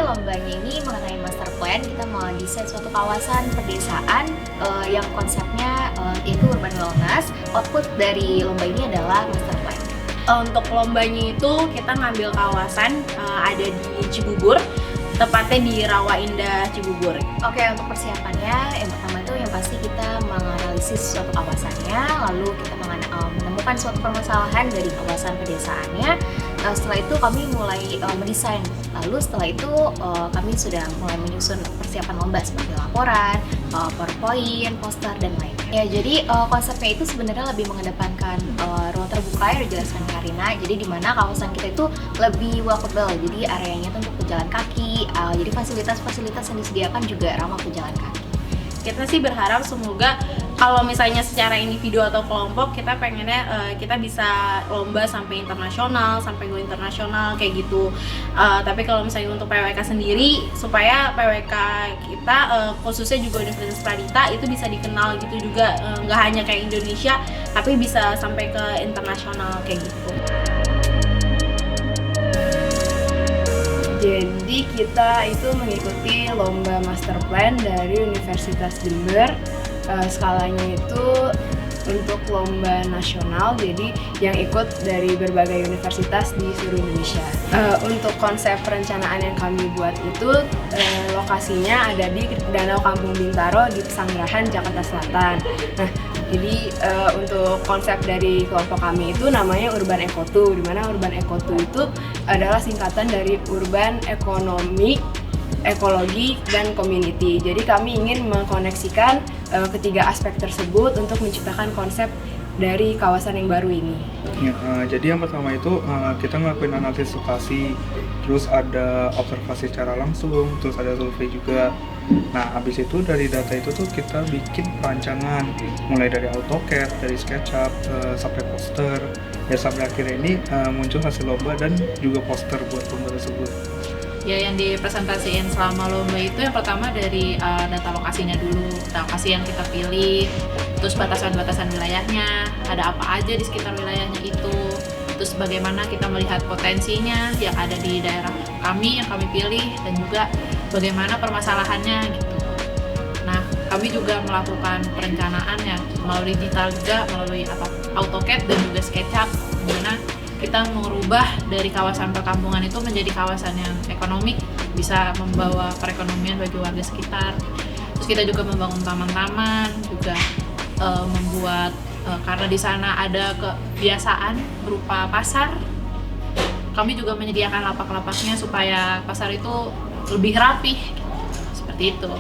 lombanya ini mengenai master plan. Kita mau desain suatu kawasan pedesaan yang konsepnya yaitu urban wellness. Output dari lomba ini adalah master plan. Untuk lombanya itu kita ngambil kawasan ada di Cibubur, tepatnya di Rawa Indah Cibubur. Oke, untuk persiapannya yang pertama itu yang pasti kita menganalisis suatu kawasannya, lalu kita menemukan suatu permasalahan dari kawasan pedesaannya. Setelah itu kami mulai mendesain. Lalu setelah itu kami sudah mulai menyusun persiapan lomba seperti laporan, PowerPoint, poster dan lain. Ya, jadi konsepnya itu sebenarnya lebih mengedepankan ruang terbuka yang dijelaskan Karina. Jadi di mana kawasan kita itu lebih walkable. Jadi areanya itu untuk pejalan kaki. Jadi fasilitas-fasilitas yang disediakan juga ramah pejalan kaki. Kita sih berharap semoga kalau misalnya secara individu atau kelompok kita pengennya kita bisa lomba sampai internasional, sampai go internasional kayak gitu. Tapi kalau misalnya untuk PWK sendiri, supaya PWK kita khususnya juga Universitas Pradita itu bisa dikenal gitu juga, nggak hanya kayak Indonesia, tapi bisa sampai ke internasional kayak gitu. Jadi kita itu mengikuti lomba master plan dari Universitas Jember. Skalanya itu untuk lomba nasional, jadi yang ikut dari berbagai universitas di seluruh Indonesia. Untuk konsep perencanaan yang kami buat itu lokasinya ada di Danau Kampung Bintaro di Pesanggerahan, Jakarta Selatan. Nah, jadi untuk konsep dari kelompok kami itu namanya Urban Eco2, di mana Urban Eco2 itu adalah singkatan dari Urban Ekonomi, Ekologi, dan Community. Jadi kami ingin mengkoneksikan ketiga aspek tersebut untuk menciptakan konsep dari kawasan yang baru ini. Ya, jadi yang pertama itu kita ngelakuin analisis lokasi, terus ada observasi secara langsung, terus ada survei juga. Nah, habis itu dari data itu tuh kita bikin perancangan, mulai dari AutoCAD, dari SketchUp, sampai poster. Ya sampai akhirnya ini muncul hasil lomba dan juga poster buat lomba tersebut. Ya, yang dipresentasikan selama lomba itu yang pertama dari data lokasinya dulu, data lokasi yang kita pilih, terus batasan-batasan wilayahnya, ada apa aja di sekitar wilayahnya itu, terus bagaimana kita melihat potensinya yang ada di daerah kami yang kami pilih, dan juga bagaimana permasalahannya gitu. Nah, kami juga melakukan perencanaan ya melalui digital juga, melalui AutoCAD dan juga SketchUp, di mana kita mengubah dari kawasan perkampungan itu menjadi kawasan yang ekonomik, bisa membawa perekonomian bagi warga sekitar. Terus kita juga membangun taman-taman, juga membuat karena di sana ada kebiasaan berupa pasar. Kami juga menyediakan lapak-lapaknya supaya pasar itu lebih rapih, seperti itu.